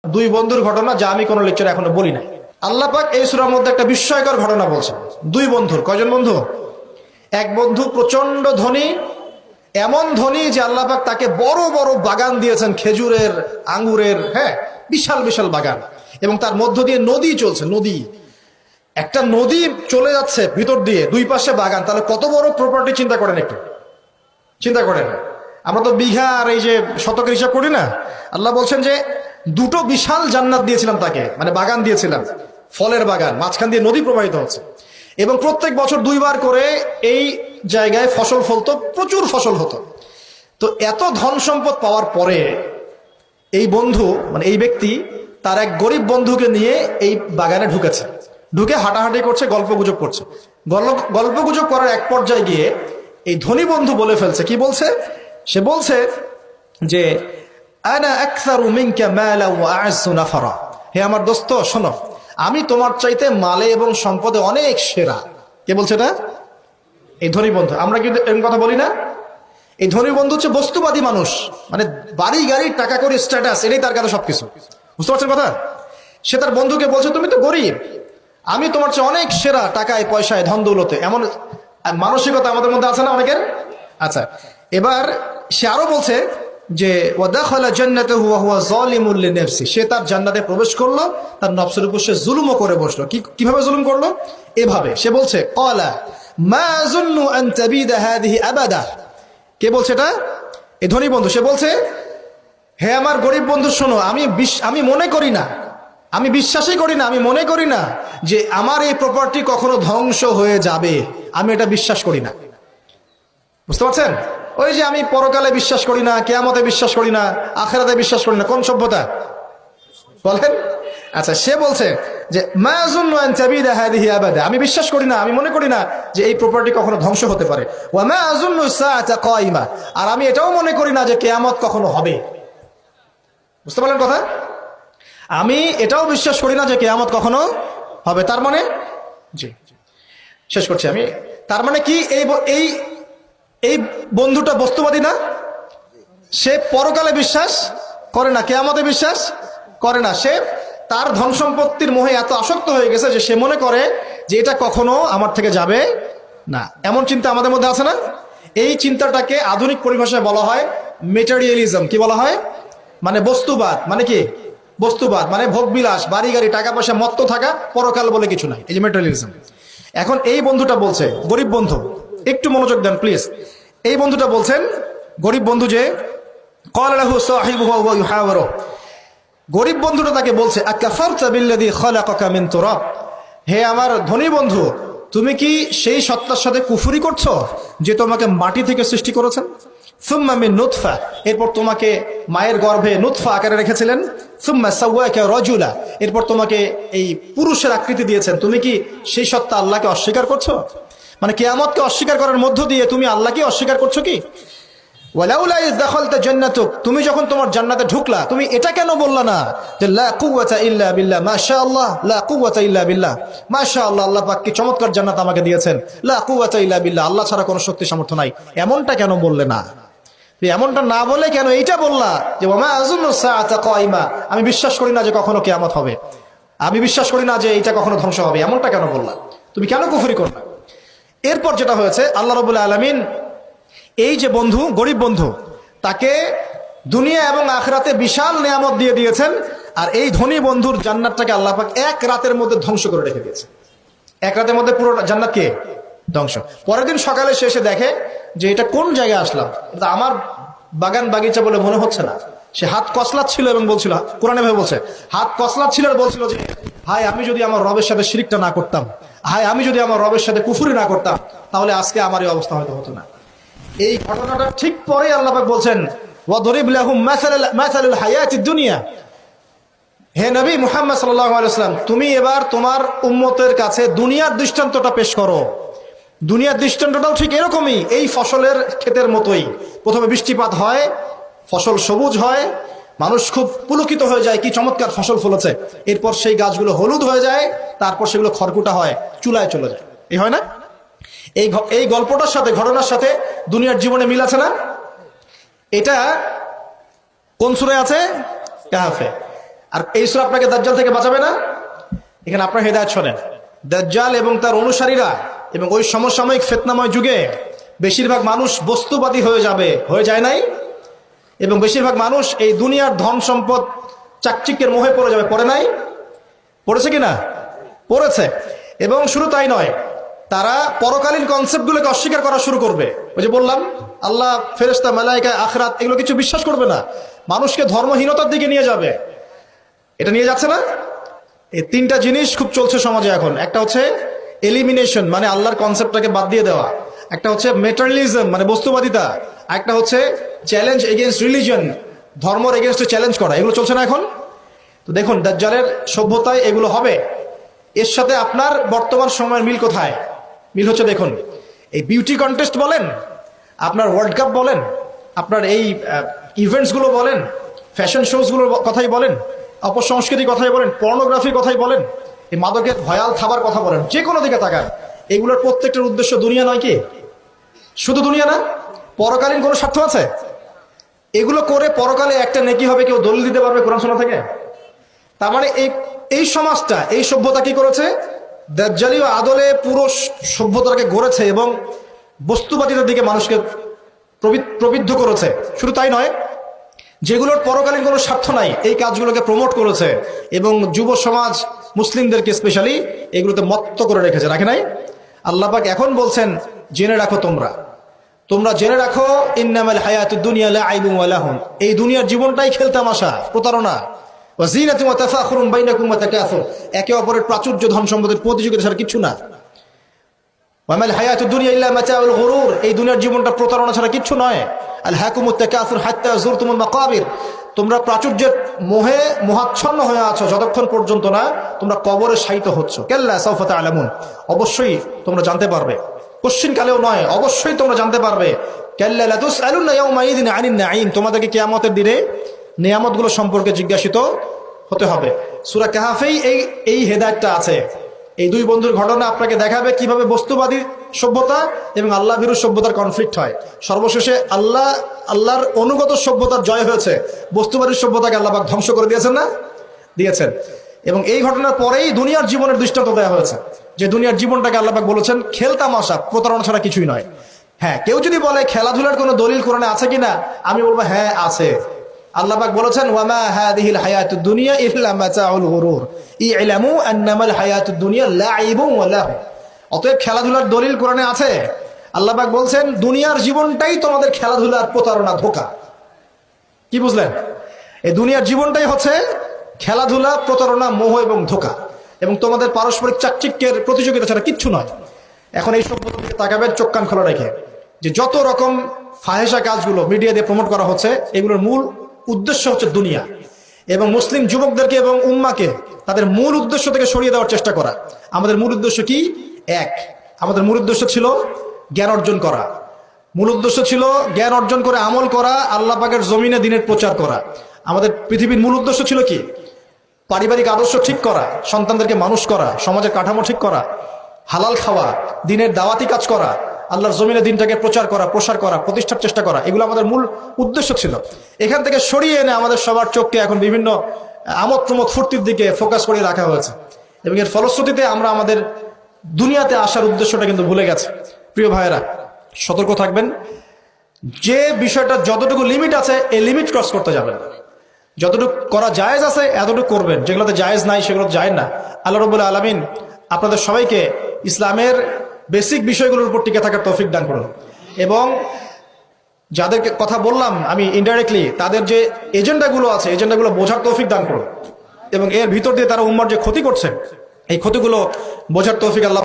দুই বন্ধুর ঘটনা যা আমি কোনো লেকচারে এখনো বলি নাই। আল্লাহ পাক এই সূরার মধ্যে একটা বিস্ময়কর ঘটনা বলছেন। দুই বন্ধুর, কয়জন বন্ধু? এক বন্ধু প্রচন্ড ধনী, এমন ধনী যে আল্লাহ পাক তাকে বড় বড় বাগান দিয়েছেন, খেজুরের, আঙ্গুরের, হ্যাঁ, বিশাল বিশাল বাগান, এবং তার মধ্য দিয়ে নদী চলছে। নদী, একটা নদী চলে যাচ্ছে ভিতর দিয়ে, দুই পাশে বাগান। তাহলে কত বড় প্রপার্টি চিন্তা করেন, একটু চিন্তা করেন। আমরা তো বিঘা আর এই যে শতকের হিসাব করি না। আল্লাহ বলছেন যে দুটো বিশাল জান্নাত দিয়েছিলাম তাকে, মানে বাগান দিয়েছিলাম, ফলের বাগান, মাঝখান দিয়ে নদী প্রবাহিত হচ্ছে, এবং প্রত্যেক বছর দুইবার করে এই জায়গায় ফসল ফলতো, প্রচুর ফসল হতো। তো এত ধন সম্পদ পাওয়ার পরে এই বন্ধু, মানে এই ব্যক্তি, তার এক গরিব বন্ধুকে নিয়ে এই বাগানে ঢুকেছে। ঢুকে হাঁটাহাঁটি করছে, গল্পগুজব করছে। গল্পগুজব করার এক পর্যায়ে গিয়ে এই ধনী বন্ধু বলে ফেলছে, কি বলছে? সে বলছে যে আনা আকসারু মিনকা মালা ওয়া আ'আজ্জু নাফারা। হে আমার দোস্ত, শোনো, আমি তোমার চাইতে মালে এবং সম্পদে অনেক সেরা। কে বলছে এটা? এই ধনী বন্ধু। আমরা কিন্তু এরকম কথা বলি না? এই ধনী বন্ধু হচ্ছে বস্তুবাদী মানুষ, মানে বাড়ি গাড়ি, টাকা করি, স্ট্যাটাস, এটাই তার কাছে সবকিছু। বুঝতে পারছেন কথা? সে তার বন্ধুকে বলছে, তুমি তো গরিব, আমি তোমার চেয়ে অনেক সেরা টাকায়, পয়সায়, ধন দৌলতে। এমন মানসিকতা আমাদের মধ্যে আছে না অনেকের? আচ্ছা, এবার সে আরো বলছে যে ওয়াদাখালা জান্নাতাহু ওয়া হুয়া যালিমুল লিনাফসি। সে তার জান্নাতে প্রবেশ করলো, তার নফসের উপর সে জুলুমও করে বসলো। কিভাবে জুলুম করলো? এভাবে সে বলছে, ক্বালা মা আযুন্নু আন তাবিদা হাযিহি আবাদা। কে বলছে এটা? এই ধনী বন্ধু। সে বলছে, হে আমার গরিব বন্ধু, শোনো, আমি মনে করি না, আমি বিশ্বাসই করি না, আমি মনে করি না যে আমার এই প্রপার্টি কখনো ধ্বংস হয়ে যাবে। আমি এটা বিশ্বাস করি না। বুঝতে পারছেন? ওই যে আমি পরকালে বিশ্বাস করি না, কিয়ামতে বিশ্বাস করি না, আখিরাতে বিশ্বাস করি না। কোন সভ্যতা বলেন? আচ্ছা, সে বলছে যে মা আযুন্নু আন তাবিদা হাযিহি আবাদা। আমি বিশ্বাস করি না, আমি মনে করি না যে এই প্রপার্টি কখনো ধ্বংস হতে পারে। ওয়া মা আযুন্নু সাআতা কায়িমা। আর আমি এটাও মনে করি না যে কিয়ামত কখনো হবে। বুঝতে পারলেন কথা? আমি এটাও বিশ্বাস করি না যে কিয়ামত কখনো হবে। তার মানে, জি শেষ করছি আমি, তার মানে কি এই বন্ধুটা বস্তুবাদী না? সে পরকালে বিশ্বাস করে না, কিয়ামতে বিশ্বাস করে না। সে তার ধন সম্পত্তির মোহে এত আসক্ত হয়ে গেছে যে সে মনে করে যে এটা কখনো আমার থেকে যাবে না। এমন চিন্তা আমাদের মধ্যে আছে না? এই চিন্তাটাকে আধুনিক পরিভাষায় বলা হয় মেটেরিয়ালিজম। কি বলা হয়? মানে বস্তুবাদ। মানে কি? বস্তুবাদ মানে ভোগবিলাস, বাড়ি গাড়ি, টাকা পয়সা, মত্ত থাকা, পরকাল বলে কিছু নাই। এই যে মেটেরিয়ালিজম। এখন এই বন্ধুটা বলছে, গরিব বন্ধু, একটু মনোযোগ দেন প্লিজ। এই বন্ধুটা বলছেন, গরিব বন্ধু, যে ক্বালা লাহু সাহিবুহু ওয়া ইউহাওয়ারু। গরিব বন্ধুটা তাকে বলছে, আকাফারতা বিল্লাযী খালাকাকা মিন তুরাব। হে আমার ধনী বন্ধু, তুমি কি সেই সত্তার সাথে কুফরি করছো যে তোমাকে মাটি থেকে সৃষ্টি করেছেন? সুম্মা মিন নুতফা, এরপর তোমাকে মায়ের গর্ভে নুতফা আকারে রেখেছিলেন। সুম্মা সাওয়াকা রাজুলা, এরপর তোমাকে এই পুরুষের আকৃতি দিয়েছেন। তুমি কি সেই সত্তা আল্লাহকে অস্বীকার করছো? মানে কিয়ামতকে অস্বীকার করার মধ্য দিয়ে তুমি আল্লাহকে অস্বীকার করছো কি? ওয়ালাউলা ইয দাখালতা জান্নাতুক, তুমি যখন তোমার জান্নাতে ঢুকলা, তুমি এটা কেন বললা না যে লা কুওয়াতা ইল্লা বিল্লাহ, মাশাআল্লাহ, লা কুওয়াতা ইল্লা বিল্লাহ, মাশাআল্লাহ, আল্লাহ পাক কি চমৎকার জান্নাত আমাকে দিয়েছেন, লা কুওয়াতা ইল্লা বিল্লাহ, আল্লাহ ছাড়া কোনো শক্তি সামর্থ্য নাই। এমনটা কেন বললে না? এমনটা না বলে কেন এইটা বললা যে ওয়া মা আযুন্নু সাআতা কায়িমা, আমি বিশ্বাস করি না যে কখনো কিয়ামত হবে, আমি বিশ্বাস করি না যে এইটা কখনো ধ্বংস হবে। এমনটা কেন বললা? তুমি কেন কুফরি করলা? এরপর যেটা হয়েছে, আল্লাহ রাব্বুল আলামিন এই যে বন্ধু, গরিব বন্ধু, তাকে দুনিয়া এবং আখিরাতে বিশাল নিয়ামত দিয়ে দিয়েছেন। আর এই ধনী বন্ধুর জান্নাতটাকে আল্লাহ পাক এক রাতের মধ্যে ধ্বংস করে রেখে দিয়েছে। এক রাতের মধ্যে পুরো জান্নাতকে ধ্বংস। পরের দিন সকালে সে এসে দেখে যে এটা কোন জায়গায় আসলাম, এটা আমার বাগান বাগিচা বলে মনে হচ্ছে না। সে হাত কসলাচ্ছিল এবং বলছিল, কোরআনে ভাবে বলছে, হাত কসলাচ্ছিল আর বলছিল যে হায়, আমি যদি আমার রবের সাথে শিরকটা না করতাম, হায়, আমি যদি আমার রবের সাথে কুফরি না করতাম, তাহলে আজকে আমার এই অবস্থা হয়তো হতো না। এই ঘটনাটা ঠিক পরে আল্লাহ পাক বলছেন, ওয়াদরিব লাহুম মাসালুল হায়াতিদ দুনিয়া। হে নবী মুহাম্মদ সাল্লাল্লাহু আলাইহি ওয়াসাল্লাম, তুমি এবার তোমার উম্মতের কাছে দুনিয়ার দৃষ্টান্তটা পেশ করো। দুনিয়ার দৃষ্টান্তটাও ঠিক এরকমই, এই ফসলের ক্ষেতের মতোই। প্রথমে বৃষ্টিপাত হয়, ফসল সবুজ হয়, মানুষ খুব পুলকিত হয়ে যায়, কি চমৎকার ফসল ফলেছে। এরপর সেই গাছগুলো হলুদ হয়ে যায়, তারপর সেগুলো খড়কুটা হয়, চুলায় চলে যায়। এই হয় না? এই গল্পটার সাথে, ঘটনার সাথে দুনিয়ার জীবনে মিল আছে না? এটা কোন সূরায় আছে? কাহফে। আর এই সূরা আপনাকে দাজ্জাল থেকে বাঁচাবে না? এখানে আপনার হেদায়েত শোনেন, দাজ্জাল এবং তার অনুসারীরা এবং ওই সমসাময়িক ফিতনাময় যুগে বেশিরভাগ মানুষ বস্তুবাদী হয়ে যাবে, হয়ে যায় নাই? এবং বেশিরভাগ মানুষ এই দুনিয়ার ধন সম্পদ চাকচিক্যের মোহে পড়ে যাবে, পড়ে নাই? পড়েছে কিনা? পড়েছে। এবং শুধু তাই নয়, তারা পরকালীন কনসেপ্টগুলোকে অস্বীকার করা শুরু করবে। ওই যে বললাম, আল্লাহ, ফেরেশতা, মালায়েকা, আখিরাত এগুলো কিছু বিশ্বাস করবে না, মানুষকে ধর্মহীনতার দিকে নিয়ে যাবে। এটা নিয়ে যাচ্ছে না? এই তিনটা জিনিস খুব চলছে সমাজে এখন। একটা হচ্ছে এলিমিনেশন, মানে আল্লাহর কনসেপ্টটাকে বাদ দিয়ে দেওয়া। একটা হচ্ছে মেটারিয়ালিজম, মানে বস্তুবাদিতা। একটা হচ্ছে চ্যালেঞ্জ এগেইনস্ট রিলিজন, ধর্মের এগেইনস্টে চ্যালেঞ্জ করা। এগুলো চলছে না এখন? তো দেখুন, দাজ্জালের সভ্যতায় এগুলো হবে। এর সাথে আপনার বর্তমান সময়ের মিল কোথায়? মিল হচ্ছে, দেখুন, এই বিউটি কন্টেস্ট বলেন, আপনার ওয়ার্ল্ড কাপ বলেন, আপনার এই ইভেন্টসগুলো বলেন, ফ্যাশন শোজগুলোর কথাই বলেন, অপসংস্কৃতির কথাই বলেন, পর্নোগ্রাফির কথাই বলেন, এই মাদকের ভয়াল খাবার কথা বলেন, যে কোনো দিকে তাকান, এগুলোর প্রত্যেকটার উদ্দেশ্য দুনিয়া নয় কি? শুধু দুনিয়া না, পরকালীন কোনো স্বার্থ আছে? এগুলো করে পরকালে একটা নেকি হবে, কেউ দলিল দিতে পারবে কোরআন সুন্নাহ থেকে? তার মানে এই সমাজটা, এই সভ্যতা কি করেছে? দাজ্জালীয় আদলে পুরো সভ্যতাকে গড়েছে এবং বস্তুবাদিতার দিকে মানুষকে প্রবৃদ্ধ করেছে। শুধু তাই নয়, যেগুলোর পরকালীন কোনো স্বার্থ নাই এই কাজগুলোকে প্রমোট করেছে এবং যুব সমাজ, মুসলিমদেরকে স্পেশালি এগুলোতে মত্ত করে রেখেছে, রাখে নাই? আল্লাহ পাক এখন বলছেন, জেনে রাখো, তোমরা জেনে রাখো, ইন্নামাল হায়াতুদ দুনিয়া লাইবুন ওয়া লাহুন, এই দুনিয়ার জীবনটাই খেলতামাশা, প্রতারণা, ওয়া যিনাতুন ওয়া তাফাখুরুন বাইনাকুম ওয়া তাকাসুর, একে অপরের প্রাচুর্য, ধন সম্পদের প্রতিযোগিতা ছাড়া কিছু না। ওয়া মাল হায়াতুদ দুনিয়া ইল্লা মাতাউল গুরুর, এই দুনিয়ার জীবনটা প্রতারণা ছাড়া কিছু নয়। আল হাকুমুত তাকাসুর হাত্তা যুরতুমুল মাকাবির, তোমরা প্রাচুর্যের মোহে মোহাচ্ছন্ন হয়ে আছো যতক্ষণ পর্যন্ত না তোমরা কবরে শায়িত হচ্ছ। কাল্লা সাউফা তা'লামুন, অবশ্যই তোমরা জানতে পারবে, কোশ্চিন কালেও নয়, অবশ্যই তোমরা জানতে পারবে। কাল্লা লা তুসআলুনা ইয়াওমাইযিন আনিন নাঈম, তোমাদেরকে কিয়ামতের দিনে নিয়ামতগুলো সম্পর্কে জিজ্ঞাসিত হতে হবে। সূরা কাহফেই এই হেদায়েতটা আছে। এই দুই বন্ধুর ঘটনা আপনাকে দেখাবে কিভাবে বস্তুবাদী সভ্যতা এবং আল্লাহ ভীরু সভ্যতার কনফ্লিক্ট হয়। সর্বশেষে আল্লাহর অনুগত সভ্যতার জয় হয়েছে, বস্তুবাদী সভ্যতাকে আল্লাহ পাক ধ্বংস করে দিয়েছেন না? দিয়েছেন। এবং এই ঘটনার পরেই দুনিয়ার জীবনের দৃষ্টান্ত দেওয়া হয়েছে, যে দুনিয়ার জীবনটাকে আল্লাহ পাক বলেছেন খেলতামাশা, প্রতারণা ছাড়া কিছুই নয়। হ্যাঁ, কেউ যদি বলে খেলাধুলার কোনো দলিল কোরআনে আছে কিনা, আমি বলবো হ্যাঁ আছে। আল্লাহ পাক বলেছেন, ওয়ামা হাদিহিল হায়াতুদ দুনিয়া ইল্লা মাতাউল গুরুর ইলামু আন্নামাল হায়াতুদ দুনিয়া লাইবুন ওয়া লাহু। অতএব খেলাধুলার দলিল কোরআনে আছে। আল্লাহ পাক বলছেন, দুনিয়ার জীবনটাই তোমাদের খেলাধুলার প্রতারণা, ধোঁকা। কি বুঝলেন? এই দুনিয়ার জীবনটাই হচ্ছে খেলাধুলা, প্রতারণা, মোহ এবং ধোঁকা, এবং তোমাদের পারস্পরিক চাকচিক্যের প্রতিযোগিতা ছাড়া কিচ্ছু নয়। এখন এই সব তাকাবেন চোখ কান খোলা রেখে, যে যত রকম ফাহেসা কাজগুলো মিডিয়া দিয়ে প্রমোট করা হচ্ছে, এগুলোর মূল উদ্দেশ্য হচ্ছে দুনিয়া, এবং মুসলিম যুবকদেরকে এবং উম্মাকে তাদের মূল উদ্দেশ্য থেকে সরিয়ে দেওয়ার চেষ্টা করা। আমাদের মূল উদ্দেশ্য কি? এক, আমাদের মূল উদ্দেশ্য ছিল জ্ঞান অর্জন করা। মূল উদ্দেশ্য ছিল জ্ঞান অর্জন করে আমল করা, আল্লাহ পাকের জমিনে দ্বীনের প্রচার করা। আমাদের পৃথিবীর মূল উদ্দেশ্য ছিল কি? পারিবারিক আদর্শ ঠিক করা, সন্তানদেরকে মানুষ করা, সমাজের কাঠামো ঠিক করা, হালাল খাওয়া, দ্বীনের দাওয়াতি কাজ করা, আল্লাহর জমিনে দ্বীনটাকে প্রচার করা, প্রসার করা, প্রতিষ্ঠার চেষ্টা করা। এগুলো আমাদের মূল উদ্দেশ্য ছিল। এখান থেকে সরিয়ে এনে আমাদের সবার চোখকে এখন বিভিন্ন আমোদ প্রমোদ ফুর্তির দিকে ফোকাস করে রাখা হয়েছে, এবং এর ফলশ্রুতিতে আমরা আমাদের দুনিয়াতে আসার উদ্দেশ্যটা কিন্তু ভুলে গেছে। প্রিয় ভাইয়েরা, সতর্ক থাকবেন, যে বিষয়টা যতটুকু লিমিট আছে এই লিমিট ক্রস করতে যাবেন। যতটুকু করা জায়েজ আছে এতটুকু করবেন, যেগুলোতে জায়েজ নাই সেগুলো যায় না। আল্লাহ রাব্বুল আলামিন আপনাদের সবাইকে ইসলামের বেসিক বিষয়গুলোর উপর টিকে থাকার তৌফিক দান করুন, এবং যাদেরকে কথা বললাম আমি ইনডাইরেক্টলি, তাদের যে এজেন্ডাগুলো আছে এজেন্ডাগুলো বোঝার তৌফিক দান করুন, এবং এর ভিতর দিয়ে তারা উম্মার যে ক্ষতি করছে এই ক্ষতিগুলো বোঝার তৌফিক আল্লাহ